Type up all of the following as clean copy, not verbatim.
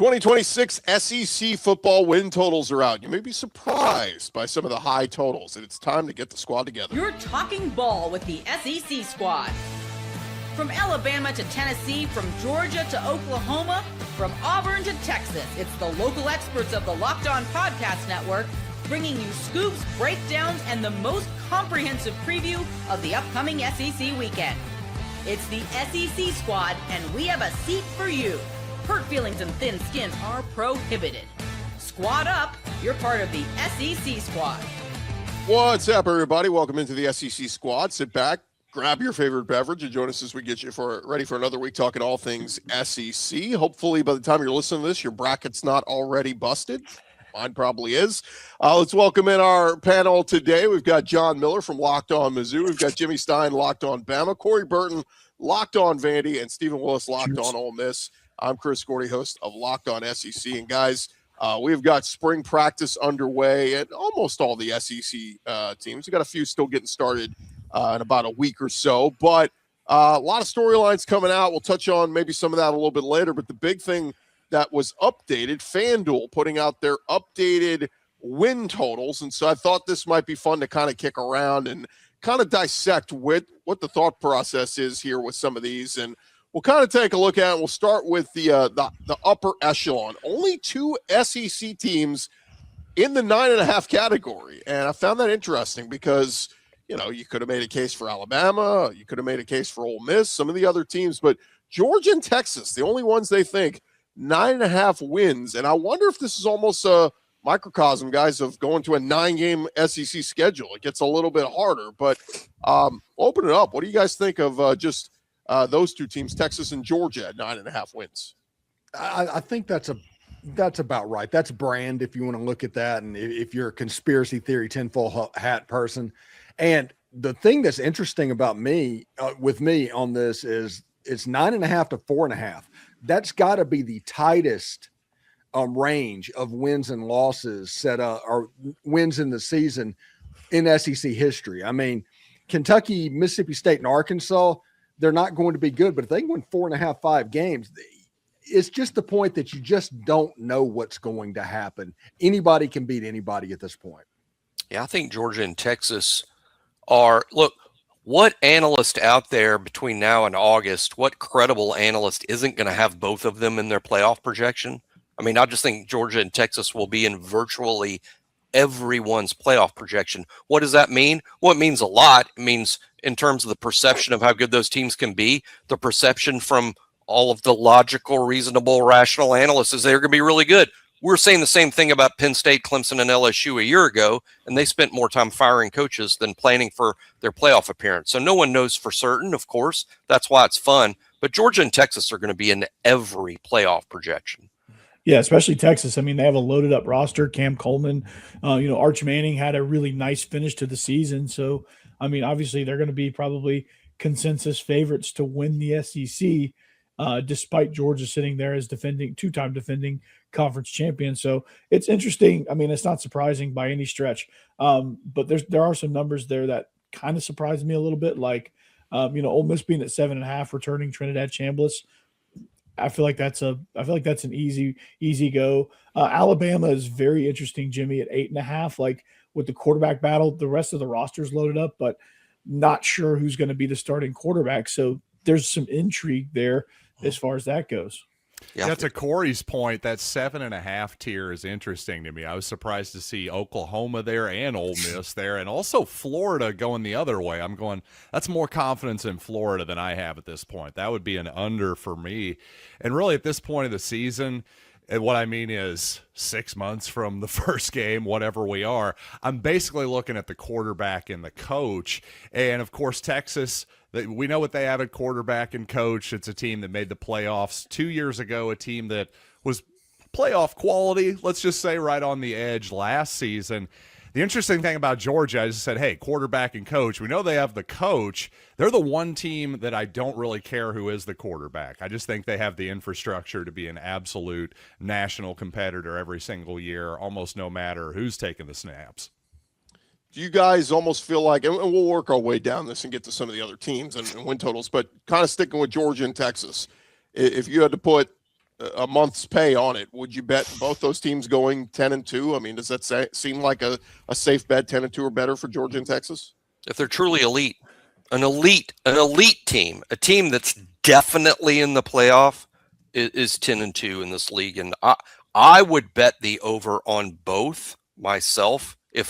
2026 SEC football win totals are out. You may be surprised by some of the high totals, and it's time to get the squad together. You're talking ball with the SEC squad. From Alabama to Tennessee, from Georgia to Oklahoma, from Auburn to Texas, it's the local experts of the Locked On Podcast Network bringing you scoops, breakdowns, and the most comprehensive preview of the upcoming SEC weekend. It's the SEC squad, and we have a seat for you. Hurt feelings and thin skins are prohibited. Squad up, you're part of the SEC squad. What's up, everybody? Welcome into the SEC squad. Sit back, grab your favorite beverage, and join us as we get you ready for another week talking all things SEC. Hopefully, by the time you're listening to this, your bracket's not already busted. Mine probably is. Let's welcome in our panel today. We've got John Miller from Locked On Mizzou. We've got Jimmy Stein, Locked On Bama. Corey Burton, Locked On Vandy. And Stephen Willis, Locked On Ole Miss. I'm Chris Gordy, host of Locked On SEC. And guys, we've got spring practice underway at almost all the SEC teams. We've got a few still getting started in about a week or so. But a lot of storylines coming out. We'll touch on maybe some of that a little bit later. But the big thing that was updated, FanDuel putting out their updated win totals. And so I thought this might be fun to kind of kick around and kind of dissect what the thought process is here with some of these. And we'll kind of take a look at it. We'll start with the upper echelon. Only two SEC teams in the 9.5 category. And I found that interesting because, you know, you could have made a case for Alabama. You could have made a case for Ole Miss, some of the other teams. But Georgia and Texas, the only ones they think 9.5 wins. And I wonder if this is almost a microcosm, guys, of going to a 9-game SEC schedule. It gets a little bit harder. But open it up. What do you guys think of just those two teams, Texas and Georgia, at 9.5 wins? I think that's about right. That's brand, if you want to look at that, and if you're a conspiracy theory tinfoil hat person. And the thing that's interesting about me, with me on this, is it's 9.5 to 4.5. That's got to be the tightest range of wins and losses set up, or wins in the season in SEC history. I mean, Kentucky, Mississippi State, and Arkansas, they're not going to be good, but if they can win 4.5, 5 games, it's just the point that you just don't know what's going to happen. Anybody can beat anybody at this point. Yeah, I think Georgia and Texas are – look, what analyst out there between now and August, what credible analyst isn't going to have both of them in their playoff projection? I mean, I just think Georgia and Texas will be in virtually everyone's playoff projection. What does that mean? Well, it means a lot. It means in terms of the perception of how good those teams can be, the perception from all of the logical, reasonable, rational analysts is they're going to be really good. We're saying the same thing about Penn State, Clemson, and LSU a year ago, and they spent more time firing coaches than planning for their playoff appearance. So no one knows for certain, of course. That's why it's fun. But Georgia and Texas are going to be in every playoff projection. Yeah, especially Texas. I mean, they have a loaded up roster. Cam Coleman, Arch Manning had a really nice finish to the season. So, I mean, obviously they're going to be probably consensus favorites to win the SEC, despite Georgia sitting there as two-time defending conference champion. So it's interesting. I mean, it's not surprising by any stretch. But there are some numbers there that kind of surprised me a little bit. Like, Ole Miss being at 7.5, returning Trinidad Chambliss. I feel like that's an easy go. Alabama is very interesting, Jimmy, at 8.5. Like with the quarterback battle, the rest of the roster's loaded up, but not sure who's going to be the starting quarterback. So there's some intrigue there as far as that goes. Yeah, to Corey's point, that 7.5 tier is interesting to me. I was surprised to see Oklahoma there and Ole Miss there, and also Florida going the other way. I'm going, that's more confidence in Florida than I have at this point. That would be an under for me. And really at this point of the season, and what I mean is 6 months from the first game, whatever we are, I'm basically looking at the quarterback and the coach. And, of course, Texas – we know what they have at quarterback and coach. It's a team that made the playoffs 2 years ago, a team that was playoff quality, let's just say right on the edge last season. The interesting thing about Georgia, I just said, hey, quarterback and coach. We know they have the coach. They're the one team that I don't really care who is the quarterback. I just think they have the infrastructure to be an absolute national competitor every single year, almost no matter who's taking the snaps. Do you guys almost feel like, and we'll work our way down this and get to some of the other teams and win totals, but kind of sticking with Georgia and Texas, if you had to put a month's pay on it, would you bet both those teams going 10-2? I mean, does that seem like a safe bet, 10-2 or better for Georgia and Texas? If they're truly elite, an elite team, a team that's definitely in the playoff is 10-2 in this league. And I would bet the over on both myself if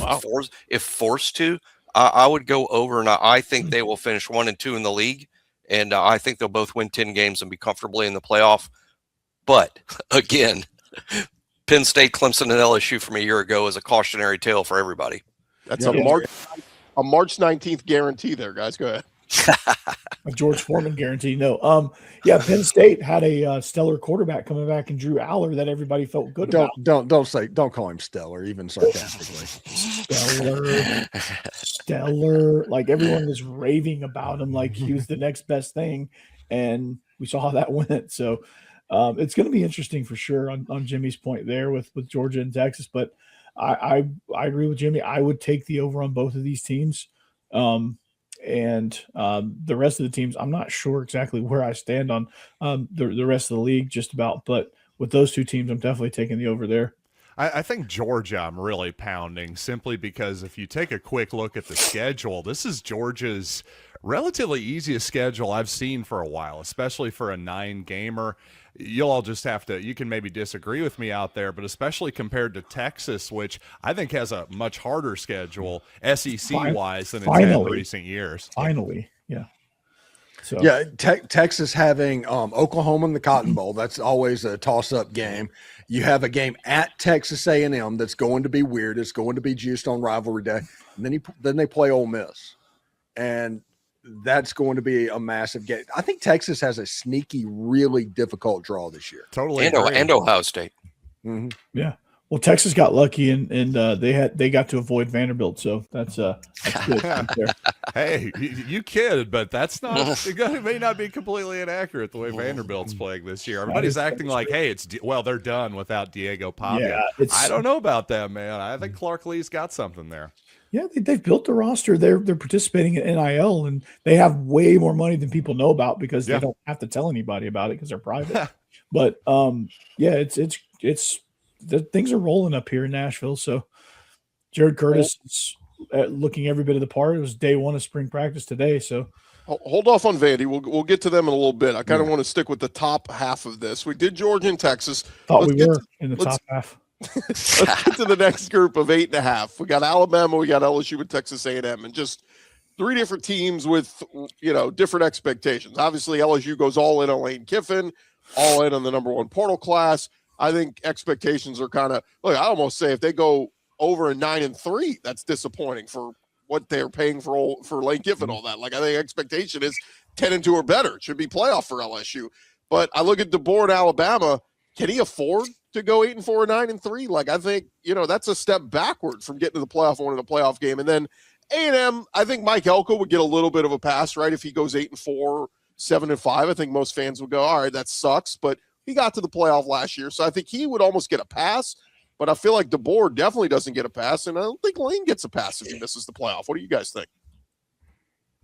forced to. I would go over, and I think they will finish 1-2 in the league. And I think they'll both win 10 games and be comfortably in the playoff. But again, Penn State, Clemson, and LSU from a year ago is a cautionary tale for everybody. That's a March 19th guarantee there, guys. Go ahead. A George Foreman guarantee. No. Penn State had a stellar quarterback coming back in Drew Aller that everybody felt good about. Don't call him stellar, even sarcastically. Stellar. Like everyone was raving about him like he was the next best thing. And we saw how that went. So it's going to be interesting for sure on Jimmy's point there with Georgia and Texas. But I agree with Jimmy. I would take the over on both of these teams. And the rest of the teams, I'm not sure exactly where I stand on the rest of the league just about. But with those two teams, I'm definitely taking the over there. I think Georgia I'm really pounding simply because if you take a quick look at the schedule, this is Georgia's relatively easiest schedule I've seen for a while, especially for a 9-gamer. You'll all just have to – you can maybe disagree with me out there, but especially compared to Texas, which I think has a much harder schedule SEC-wise than it's had in recent years. Finally, yeah. So. Yeah, Texas having Oklahoma in the Cotton Bowl, that's always a toss-up game. You have a game at Texas A&M that's going to be weird. It's going to be juiced on rivalry day. And then they play Ole Miss. And that's going to be a massive game. I think Texas has a sneaky, really difficult draw this year. Totally. And Ohio State. Mm-hmm. Yeah. Well, Texas got lucky and they got to avoid Vanderbilt, so that's good. Hey, you kid, but that's not. It may not be completely inaccurate the way Vanderbilt's playing this year. Everybody's acting like, hey, they're done without Diego Pavia. Yeah, I don't know about that, man. I think Clark Lee's got something there. Yeah, they've built the roster. They're participating in NIL, and they have way more money than people know about because they don't have to tell anybody about it because they're private. But it's the things are rolling up here in Nashville. So Jared Curtis is looking every bit of the part. It was day one of spring practice today. So hold off on Vandy. We'll get to them in a little bit. I kind of want to stick with the top half of this. We did Georgia and Texas. Thought we were in the top half. Let's get to the next group of 8.5. We got Alabama, we got LSU with Texas A&M, and just three different teams with different expectations. Obviously, LSU goes all in on Lane Kiffin, all in on the number one portal class. I think expectations are kind of I almost say if they go over a 9-3, that's disappointing for what they're paying for Lane Kiffin, all that. Like I think expectation is 10-2 or better. It should be playoff for LSU. But I look at DeBoer in Alabama. Can he afford to go 8-4 or 9-3? Like I think that's a step backward from getting to the playoff or winning a playoff game. And then A&M, I think Mike Elko would get a little bit of a pass, right? If he goes 8-4, 7-5, I think most fans would go, all right, that sucks. But he got to the playoff last year, so I think he would almost get a pass. But I feel like DeBoer definitely doesn't get a pass, and I don't think Lane gets a pass if he misses the playoff. What do you guys think?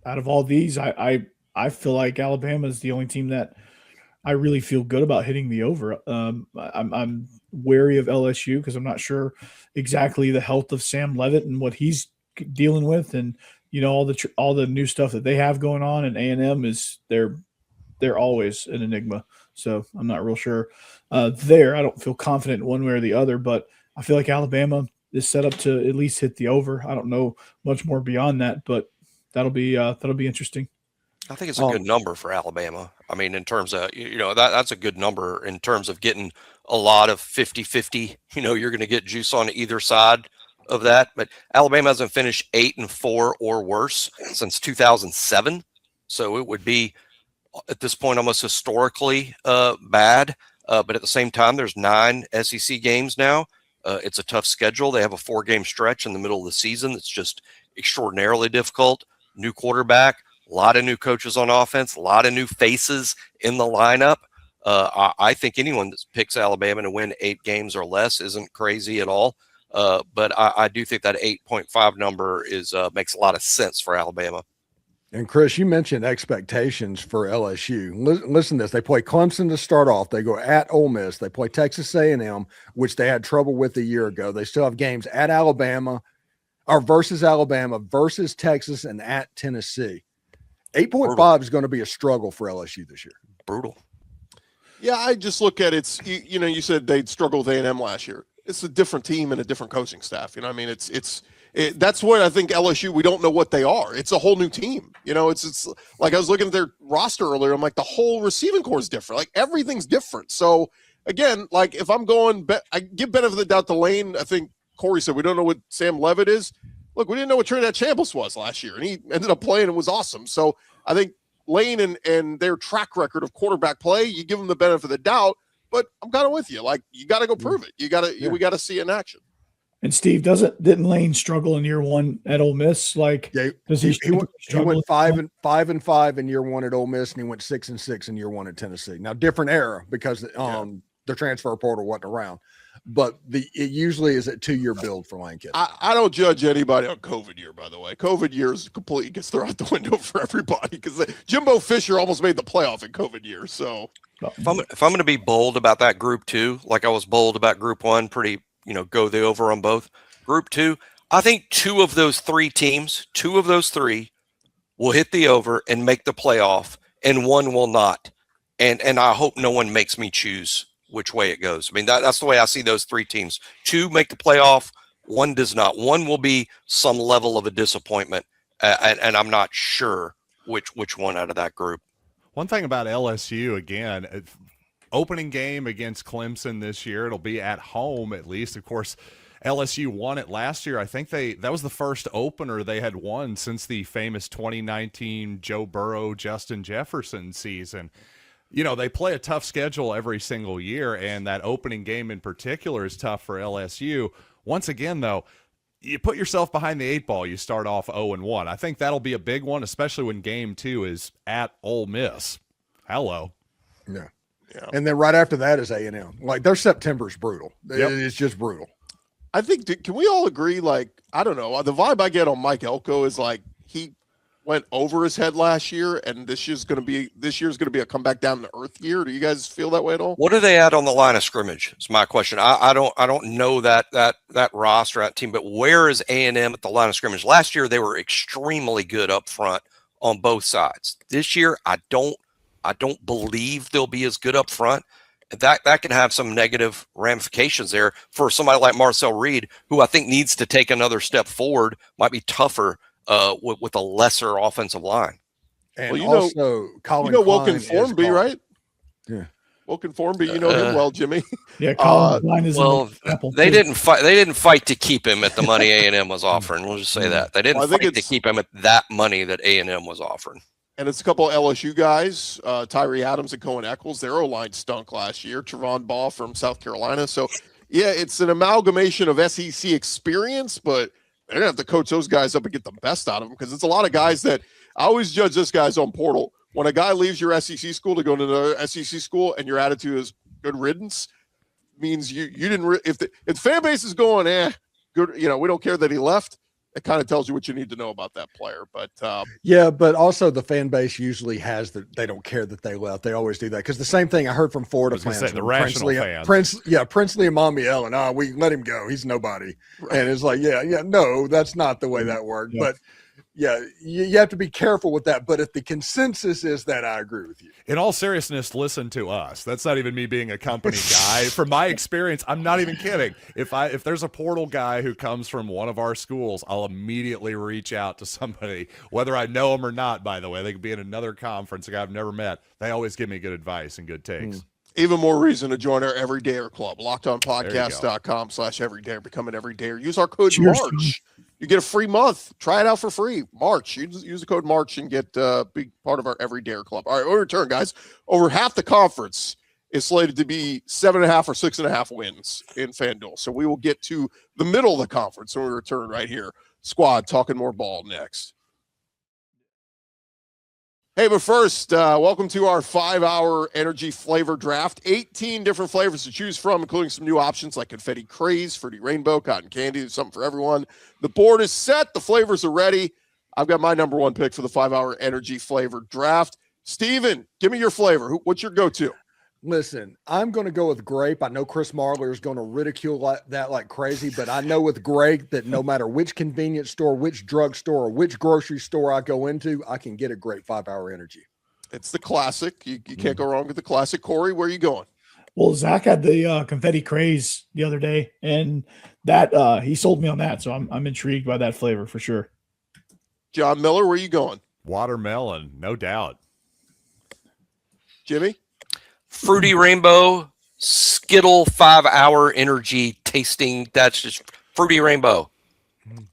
Out of all these, I feel like Alabama is the only team that I really feel good about hitting the over. I'm wary of LSU because I'm not sure exactly the health of Sam Leavitt and what he's dealing with, and all the new stuff that they have going on. And A&M is they're always an enigma. So I'm not real sure there. I don't feel confident one way or the other, but I feel like Alabama is set up to at least hit the over. I don't know much more beyond that, but that'll be interesting. I think it's a good number for Alabama. I mean, in terms of, that's a good number in terms of getting a lot of 50-50. You're going to get juice on either side of that. But Alabama hasn't finished 8-4 or worse since 2007. So it would be, at this point, almost historically bad. But at the same time, there's 9 SEC games now. It's a tough schedule. They have a 4-game stretch in the middle of the season. It's just extraordinarily difficult. New quarterback, a lot of new coaches on offense, a lot of new faces in the lineup. I think anyone that picks Alabama to win 8 games or less isn't crazy at all. But I do think that 8.5 number is makes a lot of sense for Alabama. And Chris, you mentioned expectations for LSU. Listen to this. They play Clemson to start off. They go at Ole Miss. They play Texas A&M, which they had trouble with a year ago. They still have games at Alabama or versus Alabama, versus Texas, and at Tennessee. 8.5 is going to be a struggle for LSU this year. Brutal. Yeah, I just look at it. You said they'd struggle with A&M last year. It's a different team and a different coaching staff. You know, I mean, that's what I think LSU. We don't know what they are. It's a whole new team. You know, it's like I was looking at their roster earlier. I'm like, the whole receiving core is different. Like everything's different. So again, like if I'm going, I give benefit of the doubt to Lane. I think Corey said we don't know what Sam Levitt is. Look, we didn't know what Trinidad Chambliss was last year, and he ended up playing and was awesome. So I think Lane and their track record of quarterback play, you give them the benefit of the doubt. But I'm kind of with you. Like you got to go prove it. We got to see it in action. And Steve, didn't Lane struggle in year one at Ole Miss? Like, yeah, does he went 5-5 in year one at Ole Miss, and he went 6-6 in year one at Tennessee. Now, different era because the transfer portal wasn't around, but it usually is a 2-year build for Lane Kiffin. I don't judge anybody on COVID year, by the way. COVID years completely gets thrown out the window for everybody because Jimbo Fisher almost made the playoff in COVID year. So if I'm going to be bold about that group 2, like I was bold about group 1, pretty. Go the over on both. Group 2, I think 2 of those 3 will hit the over and make the playoff, and 1 will not. And I hope no one makes me choose which way it goes. I mean, that's the way I see those 3 teams. 2 make the playoff, 1 does not. 1 will be some level of a disappointment, and I'm not sure which one out of that group. One thing about LSU, again, opening game against Clemson this year, it'll be at home at least. Of course, LSU won it last year. I think that was the first opener they had won since the famous 2019 Joe Burrow, Justin Jefferson season. They play a tough schedule every single year, and that opening game in particular is tough for LSU. Once again, though, you put yourself behind the 8 ball, you start off 0-1. I think that'll be a big one, especially when game 2 is at Ole Miss. Hello. Yeah. Yeah. And then right after that is A&M. Like their September's brutal. Yep. It's just brutal. I think, can we all agree? Like, I don't know. The vibe I get on Mike Elko is like he went over his head last year, and this year's going to be a comeback down to earth year. Do you guys feel that way at all? What are they at on the line of scrimmage? It's my question. I don't know that roster, that team, but where is A&M at the line of scrimmage? Last year they were extremely good up front on both sides. This year I don't believe they'll be as good up front. That can have some negative ramifications there for somebody like Marcel Reed, who I think needs to take another step forward. Might be tougher with a lesser offensive line. And also, Colin Wilkin Formby, right? Yeah, Wilkin Formby. You know him well, Jimmy. Yeah, Colin Klein is they didn't fight to keep him at the money A&M was offering. We'll just say that they didn't fight to keep him at that money that A&M was offering. And it's a couple of LSU guys, Tyree Adams and Cohen Eccles. Their O-line stunk last year. Trevon Ball from South Carolina. So, yeah, it's an amalgamation of SEC experience, but they're going to have to coach those guys up and get the best out of them because it's a lot of guys that I always judge this guy's on portal. When a guy leaves your SEC school to go to another SEC school and your attitude is good riddance, means you didn't if the fan base is going, good, we don't care that he left. It kind of tells you what you need to know about that player. But yeah, but also the fan base usually has they don't care that they left. They always do that because the same thing I heard from Florida fans, the rational fans, Princely and Mommy Ellen. We let him go. He's nobody. Right. And it's like, no, that's not the way that worked. Yeah. But yeah, you have to be careful with that. But if the consensus is that, I agree with you. In all seriousness, listen to us. That's not even me being a company guy. From my experience, I'm not even kidding. If there's a portal guy who comes from one of our schools, I'll immediately reach out to somebody, whether I know them or not, by the way. They could be in another conference, a guy I've never met. They always give me good advice and good takes. Even more reason to join our Everydayer Club. LockedOnPodcast.com/everydayer. Become an everydayer. Use our code March. You get a free month. Try it out for free. March. Use the code March and get be part of our Everydayer Club. All right, we'll return, guys. Over half the conference is slated to be 7.5 or 6.5 wins in FanDuel. So we will get to the middle of the conference when we return right here. Squad talking more ball next. Hey, but first, welcome to our 5-hour energy flavor draft. 18 different flavors to choose from, including some new options like Confetti Craze, Fruity Rainbow, Cotton Candy. There's something for everyone. The board is set. The flavors are ready. I've got my number one pick for the 5-hour energy flavored draft. Steven, give me your flavor. What's your go-to? Listen, I'm going to go with grape. I know Chris Marler is going to ridicule that like crazy, but I know with grape that no matter which convenience store, which drugstore, or which grocery store I go into, I can get a great 5-hour energy. It's the classic. You can't go wrong with the classic. Corey, where are you going? Well, Zach had the confetti craze the other day, and that he sold me on that, so I'm intrigued by that flavor for sure. John Miller, where are you going? Watermelon, no doubt. Jimmy? Fruity Rainbow, Skittle 5-hour energy tasting. That's just Fruity Rainbow.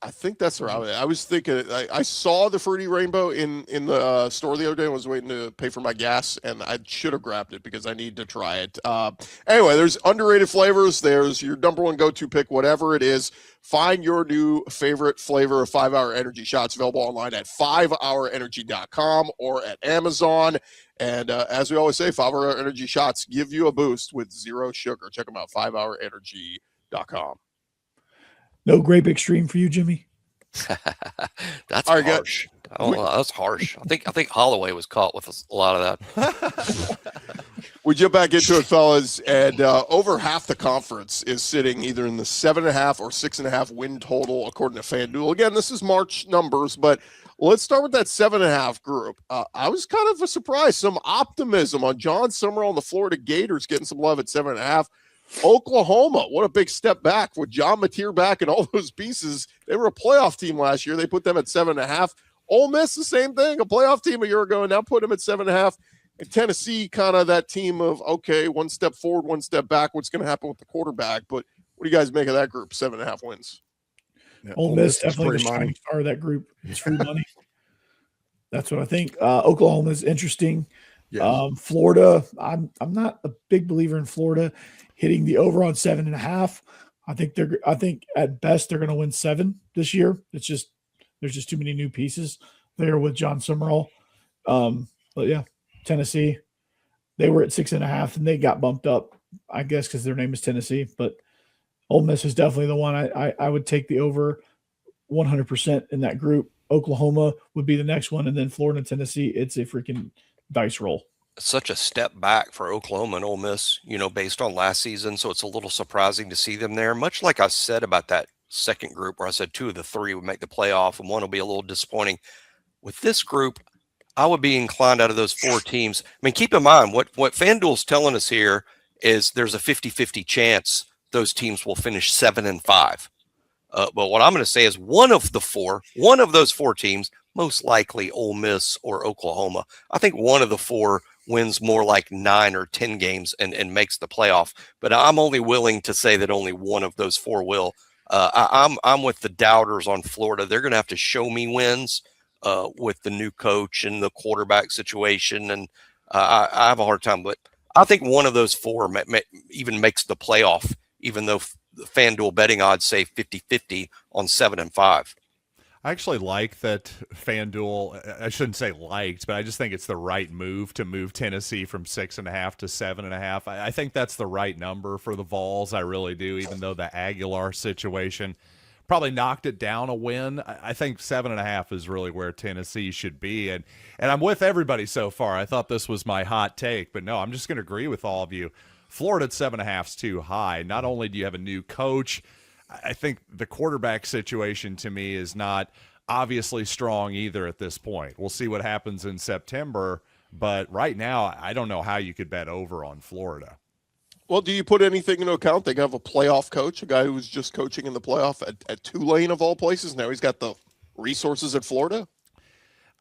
I think that's right. I was thinking, I saw the Fruity Rainbow in the store the other day. I was waiting to pay for my gas, and I should have grabbed it because I need to try it. Anyway, there's underrated flavors. There's your number one go-to pick, whatever it is. Find your new favorite flavor of 5-hour energy shots available online at 5hourenergy.com or at Amazon. And as we always say, 5-hour energy shots give you a boost with zero sugar. Check them out, 5hourenergy.com. No grape extreme for you, Jimmy? That's All right, harsh. That's harsh. I think Holloway was caught with a lot of that. We jump back into it, fellas, and over half the conference is sitting either in the 7.5 or 6.5 win total, according to FanDuel. Again, this is March numbers, but let's start with that 7.5 group. I was kind of surprised. Some optimism on John Summerall and the Florida Gators getting some love at 7.5. Oklahoma, what a big step back with John Mateer back and all those pieces. They were a playoff team last year. They put them at 7.5. Ole Miss, the same thing, a playoff team a year ago, and now put them at 7.5. And Tennessee, kind of that team of, okay, one step forward, one step back. What's going to happen with the quarterback? But what do you guys make of that group, 7.5 wins? Yeah, Ole Miss definitely the shining star of that group. It's free money. That's what I think. Oklahoma is interesting. Yes. Florida, I'm not a big believer in Florida hitting the over on 7.5. I think at best they're going to win 7 this year. It's just there's just too many new pieces there with John Summerall. But yeah, Tennessee, they were at 6.5 and they got bumped up, I guess, because their name is Tennessee. But Ole Miss is definitely the one I would take the over 100% in that group. Oklahoma would be the next one, and then Florida and Tennessee. It's a freaking dice roll. Such a step back for Oklahoma and Ole Miss, based on last season. So it's a little surprising to see them there. Much like I said about that second group where I said 2 of the 3 would make the playoff and 1 will be a little disappointing. With this group, I would be inclined out of those 4 teams. I mean, keep in mind what FanDuel's telling us here is there's a 50-50 chance those teams will finish 7-5. But what I'm going to say is one of those 4 teams, most likely Ole Miss or Oklahoma. I think one of the 4 wins more like 9 or 10 games and makes the playoff. But I'm only willing to say that only one of those 4 will. I'm with the doubters on Florida. They're going to have to show me wins with the new coach and the quarterback situation. And I have a hard time. But I think one of those 4 even makes the playoff, even though the FanDuel betting odds say 50-50 on 7-5. I actually like that FanDuel, I shouldn't say liked, but I just think it's the right move to move Tennessee from 6.5 to 7.5. I think that's the right number for the Vols. I really do, even though the Aguilar situation probably knocked it down a win. I think 7.5 is really where Tennessee should be. And I'm with everybody so far. I thought this was my hot take, but no, I'm just going to agree with all of you. Florida at 7.5 is too high. Not only do you have a new coach, I think the quarterback situation to me is not obviously strong either at this point. We'll see what happens in September, but right now I don't know how you could bet over on Florida. Well, do you put anything into account? They have a playoff coach, a guy who was just coaching in the playoff at Tulane of all places. Now he's got the resources at Florida.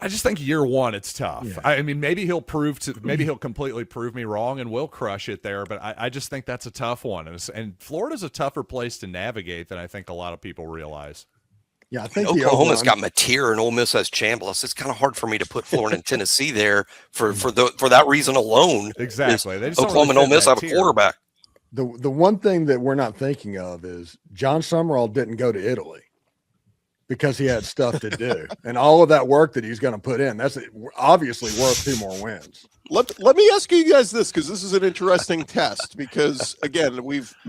I just think year one it's tough. Yeah. I mean, maybe he'll completely prove me wrong and will crush it there, but I just think that's a tough one. And Florida's a tougher place to navigate than I think a lot of people realize. Yeah, I think Oklahoma's got Mateer and Ole Miss has Chambliss. It's kind of hard for me to put Florida and Tennessee there for that reason alone. Exactly. They just Oklahoma and Ole Miss have a quarterback. The one thing that we're not thinking of is John Summerall didn't go to Italy because he had stuff to do, and all of that work that he's going to put in, that's obviously worth 2 more wins. Let me ask you guys this, because this is an interesting test, because again,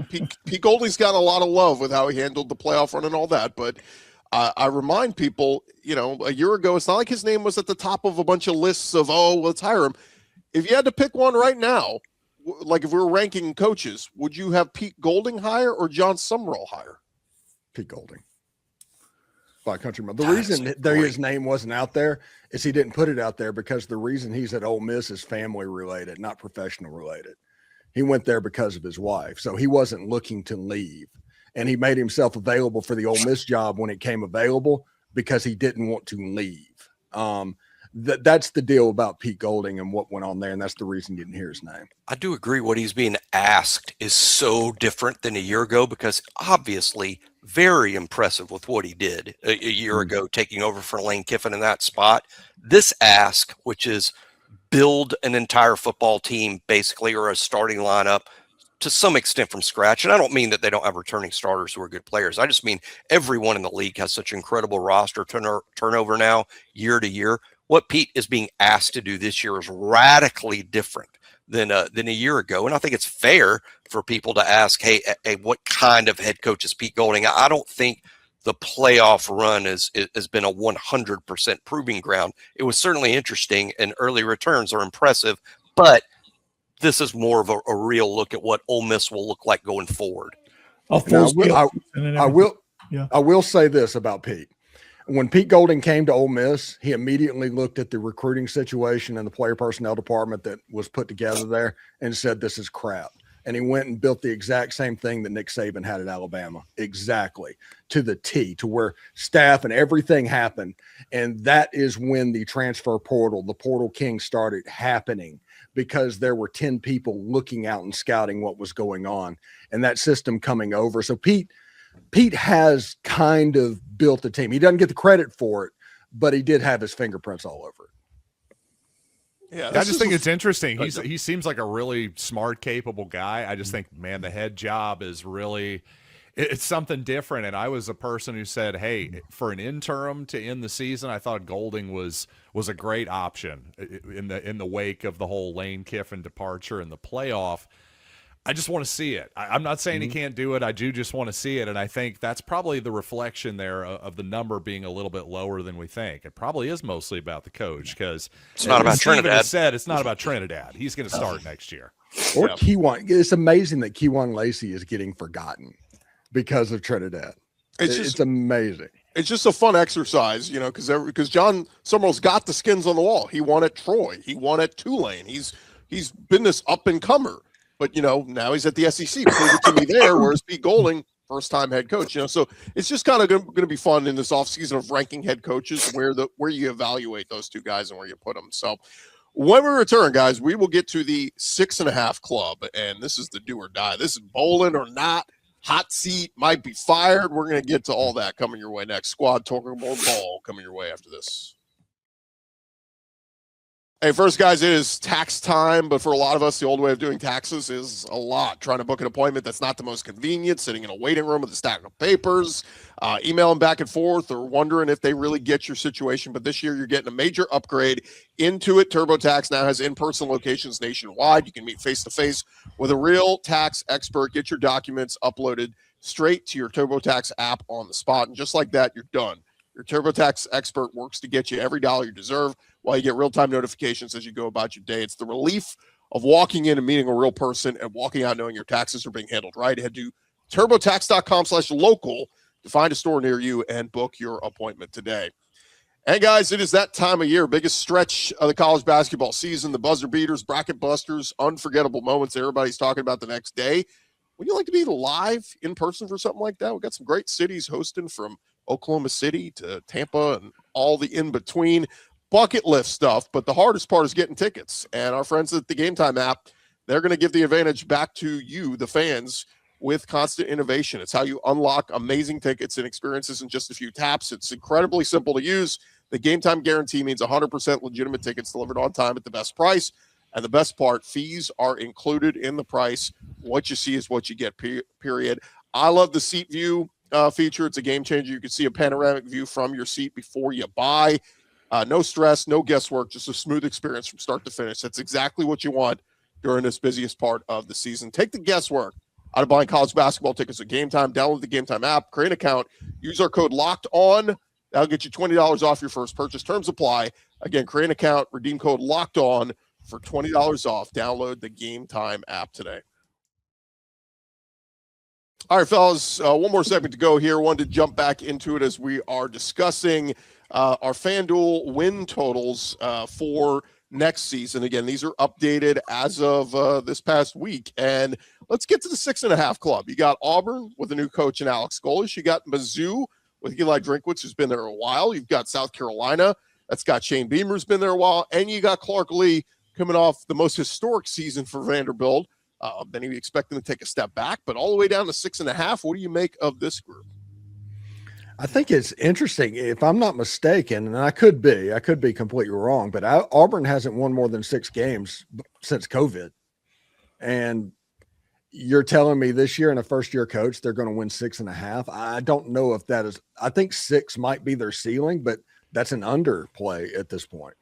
Pete Goldie's got a lot of love with how he handled the playoff run and all that, but I remind people, a year ago, it's not like his name was at the top of a bunch of lists of, let's hire him. If you had to pick one right now, like if we were ranking coaches, would you have Pete Golding higher or John Summerall higher? Pete Golding. By country mile. The reason his name wasn't out there is he didn't put it out there because the reason he's at Ole Miss is family related, not professional related. He went there because of his wife. So he wasn't looking to leave. And he made himself available for the Ole Miss job when it came available because he didn't want to leave. That's the deal about Pete Golding and what went on there, and that's the reason you didn't hear his name. I do agree what he's being asked is so different than a year ago because obviously very impressive with what he did a year ago, taking over for Lane Kiffin in that spot. This ask, which is build an entire football team basically or a starting lineup to some extent from scratch. And I don't mean that they don't have returning starters who are good players. I just mean everyone in the league has such incredible roster turnover now year to year. What Pete is being asked to do this year is radically different than a year ago. And I think it's fair for people to ask, hey, what kind of head coach is Pete Golding? I don't think the playoff run has been a 100% proving ground. It was certainly interesting and early returns are impressive, but this is more of a real look at what Ole Miss will look like going forward. I will say this about Pete. When Pete Golding came to Ole Miss, he immediately looked at the recruiting situation and the player personnel department that was put together there and said, this is crap. And he went and built the exact same thing that Nick Saban had at Alabama, exactly to the T, to where staff and everything happened. And that is when the transfer portal, the portal king started happening because there were 10 people looking out and scouting what was going on and that system coming over. So Pete has kind of built the team. He doesn't get the credit for it, but he did have his fingerprints all over it. Yeah, I just think it's interesting. He seems like a really smart, capable guy. I just think, man, the head job is really it's something different. And I was a person who said, hey, for an interim to end the season, I thought Golding was a great option in the wake of the whole Lane Kiffin departure and the playoff. I just want to see it. I'm not saying he can't do it. I do just want to see it. And I think that's probably the reflection there of the number being a little bit lower than we think. It probably is mostly about the coach because it's not about Trinidad. It's not about Trinidad. He's going to start next year. Or Keywan. It's amazing that Keywan Lacey is getting forgotten because of Trinidad. It's amazing. It's just a fun exercise, because John Summerall's got the skins on the wall. He won at Troy. He won at Tulane. He's been this up-and-comer. But, now he's at the SEC. Prove it to me there, whereas Pete Golding, first-time head coach. So it's just kind of going to be fun in this offseason of ranking head coaches where you evaluate those two guys and where you put them. So when we return, guys, we will get to the 6.5 club, and this is the do or die. This is bowling or not. Hot seat, might be fired. We're going to get to all that coming your way next. Squad talking more ball coming your way after this. Hey, first, guys, it is tax time, but for a lot of us, the old way of doing taxes is a lot. Trying to book an appointment that's not the most convenient, sitting in a waiting room with a stack of papers, emailing back and forth, or wondering if they really get your situation. But this year, you're getting a major upgrade. Intuit TurboTax now has in-person locations nationwide. You can meet face-to-face with a real tax expert, get your documents uploaded straight to your TurboTax app on the spot, and just like that, you're done. Your TurboTax expert works to get you every dollar you deserve while you get real-time notifications as you go about your day. It's the relief of walking in and meeting a real person and walking out knowing your taxes are being handled right. Head to turbotax.com/local to find a store near you and book your appointment today. And, guys, it is that time of year, biggest stretch of the college basketball season, the buzzer beaters, bracket busters, unforgettable moments everybody's talking about the next day. Would you like to be live in person for something like that? We've got some great cities hosting from Oklahoma City to Tampa and all the in-between bucket list stuff. But the hardest part is getting tickets. And our friends at the Game Time app, they're going to give the advantage back to you, the fans, with constant innovation. It's how you unlock amazing tickets and experiences in just a few taps. It's incredibly simple to use. The Game Time guarantee means 100% legitimate tickets delivered on time at the best price. And the best part, fees are included in the price. What you see is what you get, period. I love the seat view feature. It's a game changer. You can see a panoramic view from your seat before you buy. No stress, no guesswork, just a smooth experience from start to finish. That's exactly what you want during this busiest part of the season. Take the guesswork out of buying college basketball tickets at Game Time. Download the Game Time app, create an account, Use our code Locked On. That'll get you $20 off your first purchase. Terms apply. Again, create an account, redeem code Locked On for $20 off. Download the Game Time app today. All right, fellas, one more segment to go here. Wanted to jump back into it as we are discussing our FanDuel win totals for next season. Again, these are updated as of this past week. And let's get to the 6.5 club. You got Auburn with a new coach in Alex Golesh. You got Mizzou with Eli Drinkwitz, who's been there a while. You've got South Carolina. That's got Shane Beamer, who's been there a while. And you got Clark Lee coming off the most historic season for Vanderbilt. Then you expect them to take a step back, but all the way down to 6.5. What do you make of this group? I think it's interesting. If I'm not mistaken, and I could be completely wrong, but Auburn hasn't won more than 6 games since COVID. And you're telling me this year in a first-year coach, they're going to win 6.5. I don't know if that is. I think 6 might be their ceiling, but that's an underplay at this point.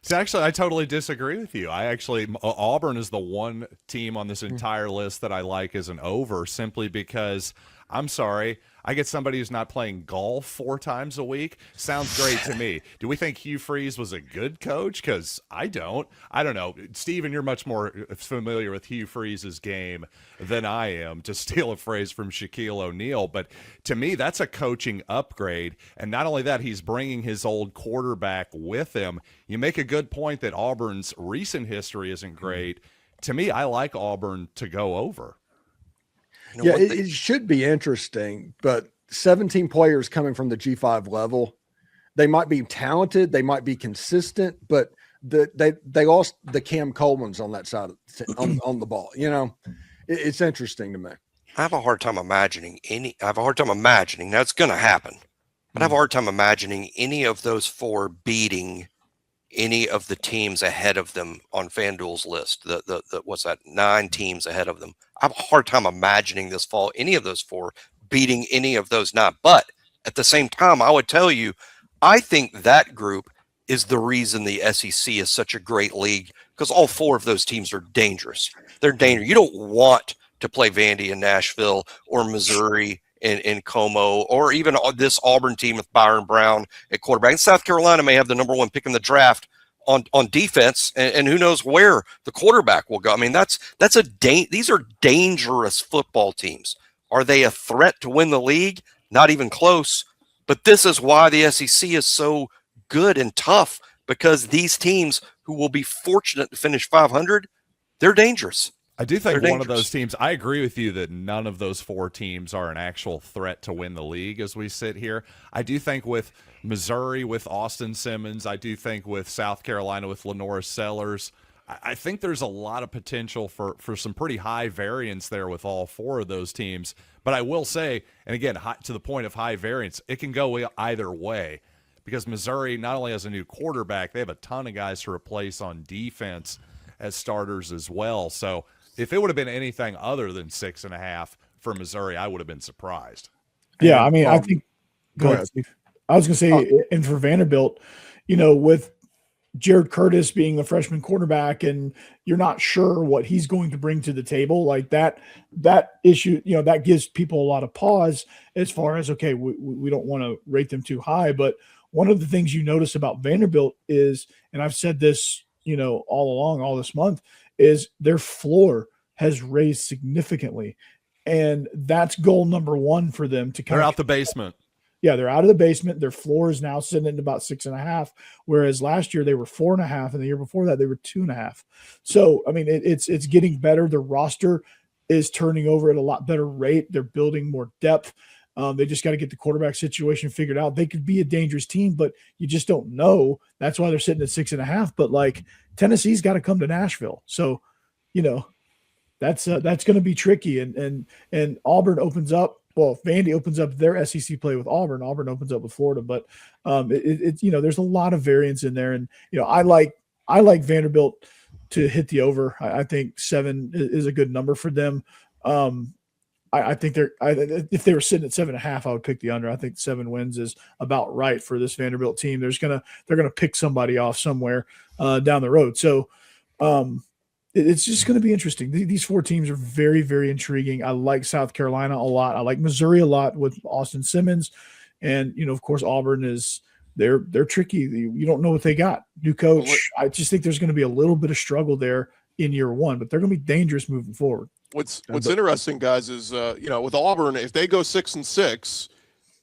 So actually, I totally disagree with you. Auburn is the one team on this entire list that I like as an over, simply because, I'm sorry, I get somebody who's not playing golf 4 times a week. Sounds great to me. Do we think Hugh Freeze was a good coach? Because I don't know. Steven, you're much more familiar with Hugh Freeze's game than I am, to steal a phrase from Shaquille O'Neal. But to me, that's a coaching upgrade. And not only that, he's bringing his old quarterback with him. You make a good point that Auburn's recent history isn't great. To me, I like Auburn to go over. Yeah, it should be interesting, but 17 players coming from the G5 level, they might be talented, they might be consistent, but they lost the Cam Coleman's on that side on the ball. You know, it's interesting to me. I have a hard time imagining now it's going to happen, but I have a hard time imagining any of those 4 beating any of the teams ahead of them on FanDuel's list. The what's that? 9 teams ahead of them. I have a hard time imagining this fall any of those 4 beating any of those 9. But at the same time, I would tell you, I think that group is the reason the SEC is such a great league, because all 4 of those teams are dangerous. They're dangerous. You don't want to play Vandy in Nashville or Missouri in Como, or even this Auburn team with Byron Brown at quarterback. And South Carolina may have the number 1 pick in the draft on defense, and who knows where the quarterback will go. I mean, these are dangerous football teams. Are they a threat to win the league? Not even close. But this is why the SEC is so good and tough, because these teams who will be fortunate to finish 500, they're dangerous. I do think one of those teams, I agree with you that none of those 4 teams are an actual threat to win the league as we sit here. I do think with Missouri, with Austin Simmons, I do think with South Carolina, with Lenora Sellers, I think there's a lot of potential for some pretty high variance there with all 4 of those teams. But I will say, and again, to the point of high variance, it can go either way, because Missouri not only has a new quarterback, they have a ton of guys to replace on defense as starters as well. So if it would have been anything other than 6.5 for Missouri, I would have been surprised. Yeah, I mean, I think – go ahead, Steve. I was going to say, and for Vanderbilt, you know, with Jared Curtis being the freshman quarterback and you're not sure what he's going to bring to the table, like that issue, you know, that gives people a lot of pause as far as, okay, we don't want to rate them too high. But one of the things you notice about Vanderbilt is, and I've said this, you know, all along, all this month, is their floor has raised significantly. And that's goal number 1 for them to They're out the basement. Yeah, they're out of the basement. Their floor is now sitting at about 6.5, whereas last year they were 4.5, and the year before that they were 2.5. So, I mean, it's getting better. The roster is turning over at a lot better rate. They're building more depth. They just got to get the quarterback situation figured out. They could be a dangerous team, but you just don't know. That's why they're sitting at 6.5. But like Tennessee's got to come to Nashville, so you know that's going to be tricky. And Auburn opens up. Well, Vandy opens up their SEC play with Auburn. Auburn opens up with Florida, but it's you know, there's a lot of variance in there, and you know, I like Vanderbilt to hit the over. I think 7 is a good number for them. I think if they were sitting at 7.5, I would pick the under. I think 7 wins is about right for this Vanderbilt team. They're gonna pick somebody off somewhere down the road. So it's just going to be interesting. These 4 teams are very, very intriguing. I like South Carolina a lot. I like Missouri a lot with Austin Simmons. And, of course, Auburn is they're tricky. You don't know what they got. New coach. I just think there's going to be a little bit of struggle there in year one, but they're going to be dangerous moving forward. What's interesting, guys, is with Auburn, if they go 6-6,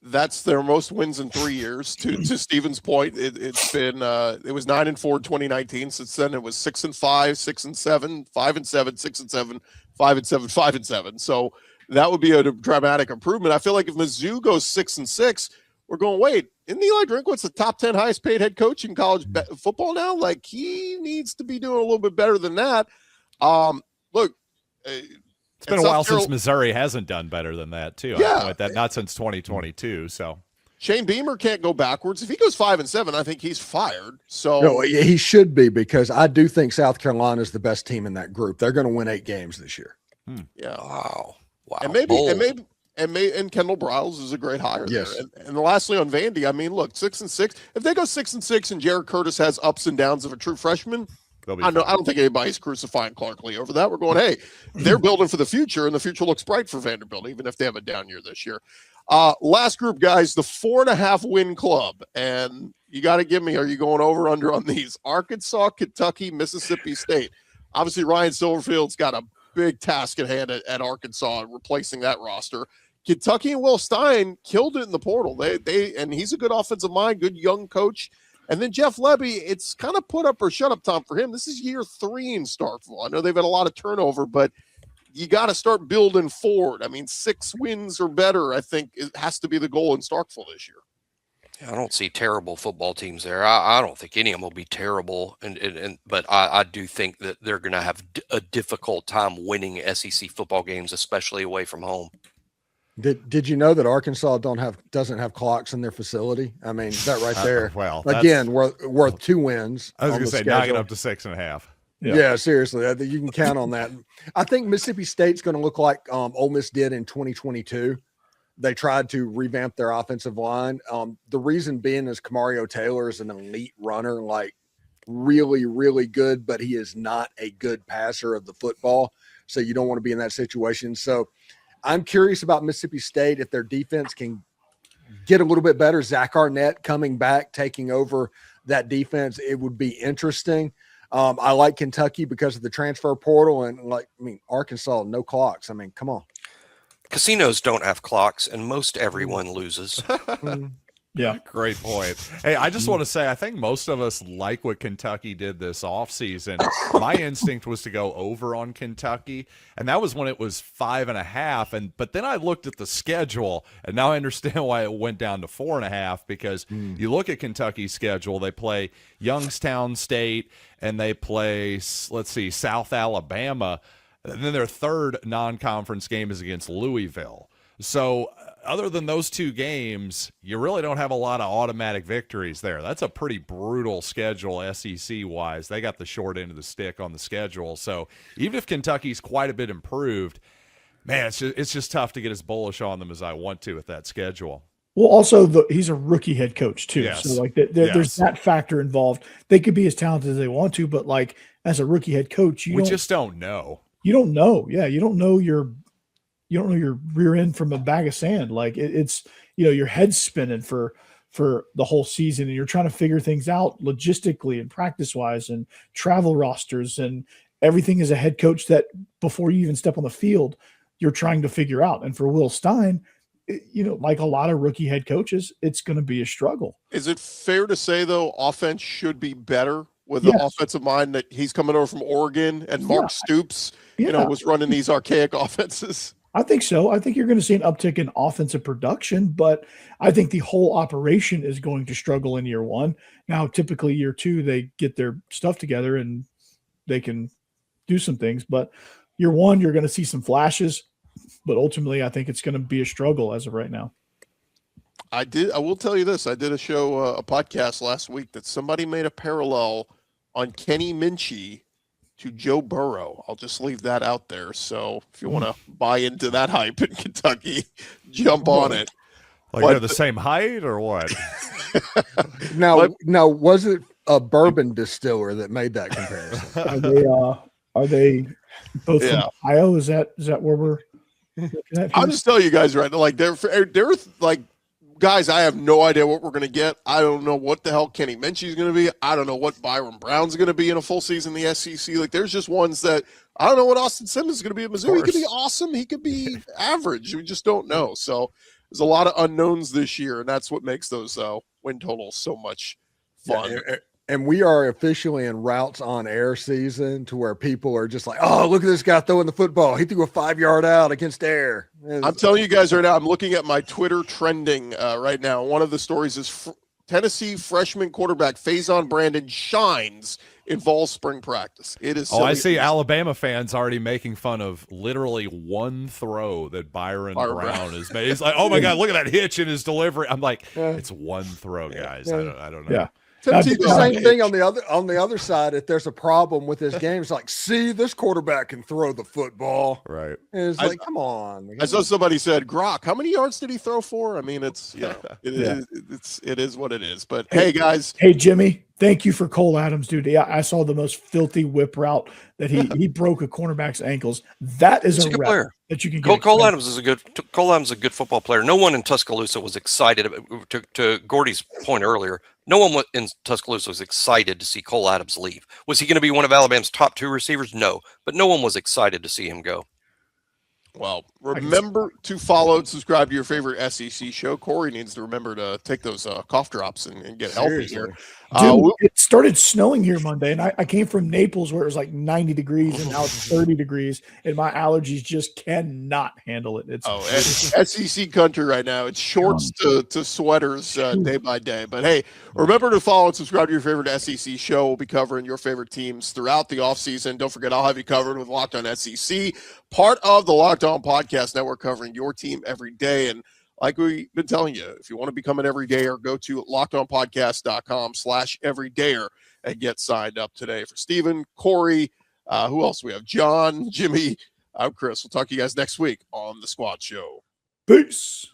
that's their most wins in 3 years. To Steven's point, it's been it was 9-4 in 2019. Since then, it was 6-5, 6-7, 5-7, 6-7, 5-7, 5-7. So that would be a dramatic improvement. I feel like if Mizzou goes 6-6, we're going, wait, isn't Eli Drinkwitz the top 10 highest paid head coach in college football now? Like, he needs to be doing a little bit better than that. Look. It's been a while since Missouri hasn't done better than that, too. Yeah. Not since 2022. So Shane Beamer can't go backwards. If he goes 5-7, I think he's fired. So no, he should be, because I do think South Carolina is the best team in that group. They're going to win 8 games this year. Yeah. Wow. And and Kendall Briles is a great hire. Yes. There. And lastly on Vandy, I mean, look, 6-6. If they go 6-6 and Jared Curtis has ups and downs of a true freshman, I don't think anybody's crucifying Clark Lee over that. We're going, hey, they're building for the future, and the future looks bright for Vanderbilt, even if they have a down year this year. Last group, guys, the 4.5 win club. And you got to give me, are you going over under on these? Arkansas, Kentucky, Mississippi State. Obviously, Ryan Silverfield's got a big task at hand at Arkansas, replacing that roster. Kentucky and Will Stein killed it in the portal. And he's a good offensive mind, good young coach. And then Jeff Lebby, it's kind of put up or shut up time for him. This is year 3 in Starkville. I know they've had a lot of turnover, but you got to start building forward. I mean, 6 wins or better, I think, it has to be the goal in Starkville this year. I don't see terrible football teams there. I don't think any of them will be terrible, but I do think that they're going to have a difficult time winning SEC football games, especially away from home. Did you know that Arkansas doesn't have clocks in their facility? I mean, that right there. Well, again, worth 2 wins. I was going to say, knocking up to 6.5. Yeah, seriously, you can count on that. I think Mississippi State's going to look like Ole Miss did in 2022. They tried to revamp their offensive line. The reason being is Kamario Taylor is an elite runner, like really, really good, but he is not a good passer of the football. So you don't want to be in that situation. So I'm curious about Mississippi State, if their defense can get a little bit better. Zach Arnett coming back, taking over that defense, it would be interesting. I like Kentucky because of the transfer portal, and Arkansas, no clocks. I mean, come on. Casinos don't have clocks, and most everyone loses. Yeah. Great point. Hey, I just want to say, I think most of us like what Kentucky did this offseason. My instinct was to go over on Kentucky, and that was when it was 5.5. But then I looked at the schedule, and now I understand why it went down to 4.5, because you look at Kentucky's schedule, they play Youngstown State, and they play, South Alabama. And then their third non-conference game is against Louisville. So other than those 2 games, you really don't have a lot of automatic victories there. That's a pretty brutal schedule SEC-wise. They got the short end of the stick on the schedule. So even if Kentucky's quite a bit improved, man, it's just tough to get as bullish on them as I want to with that schedule. Well, also, he's a rookie head coach, too. Yes. So, there's that factor involved. They could be as talented as they want to, but, as a rookie head coach, we just don't know. You don't know. Yeah, you don't know your rear end from a bag of sand. It's your head's spinning for the whole season, and you're trying to figure things out logistically and practice wise and travel rosters and everything as a head coach that before you even step on the field, you're trying to figure out. And for Will Stein, like a lot of rookie head coaches, it's going to be a struggle. Is it fair to say, though, offense should be better with the offensive mind that he's coming over from Oregon, and Mark Stoops, was running these archaic offenses? I think so. I think you're going to see an uptick in offensive production, but I think the whole operation is going to struggle in year 1. Now, typically year 2, they get their stuff together and they can do some things, but year 1, you're going to see some flashes, but ultimately I think it's going to be a struggle as of right now. I will tell you this. I did a podcast last week that somebody made a parallel on Kenny Minchie to Joe Burrow. I'll just leave that out there. So if you want to buy into that hype in Kentucky, jump on it. They're the same height or what? Now, was it a bourbon distiller that made that comparison? Are they both from Ohio? Is that where we're looking at? I'll just tell you guys right now, they're guys, I have no idea what we're going to get. I don't know what the hell Kenny Minchie's going to be. I don't know what Byron Brown's going to be in a full season in the SEC. Like, there's just ones that I don't know what Austin Simmons is going to be at Mizzou. He could be awesome. He could be average. We just don't know. So there's a lot of unknowns this year, and that's what makes those win totals so much fun. Yeah, and we are officially in routes on air season to where people are just like, oh, look at this guy throwing the football. He threw a 5-yard out against air. I'm telling you guys right now, I'm looking at my Twitter trending right now. One of the stories is Tennessee freshman quarterback Faison Brandon shines in fall spring practice. It is. I see Alabama fans already making fun of literally one throw that Byron Brown has made. It's like, oh my God, look at that hitch in his delivery. I'm like, it's one throw, guys. I don't know. Yeah. The same thing on the other side. If there's a problem with this game, it's like, see, this quarterback can throw the football. Right. And it's like, come on. I saw somebody said, Grok, how many yards did he throw for? I mean, it is what it is. But hey, guys. Hey, Jimmy. Thank you for Cole Adams, dude. Yeah, I saw the most filthy whip route that he broke a cornerback's ankles. That is a route that you can get. Cole Adams is a good football player. No one in Tuscaloosa was excited. To Gordy's point earlier, no one in Tuscaloosa was excited to see Cole Adams leave. Was he going to be one of Alabama's top 2 receivers? No, but no one was excited to see him go. Well, remember to follow and subscribe to your favorite SEC show. Corey needs to remember to take those cough drops and get healthy here. Dude, it started snowing here Monday, and I came from Naples where it was like 90 degrees, and now it's 30 degrees, and my allergies just cannot handle it. It's SEC country right now. It's shorts to sweaters day by day. But, hey, remember to follow and subscribe to your favorite SEC show. We'll be covering your favorite teams throughout the offseason. Don't forget, I'll have you covered with Locked On SEC, part of the Locked On Podcast Network, covering your team every day. And like we've been telling you, if you want to become an everydayer, go to lockedonpodcast.com/everydayer and get signed up today. For Steven, Corey, who else we have? John, Jimmy, I'm Chris. We'll talk to you guys next week on The Squad Show. Peace.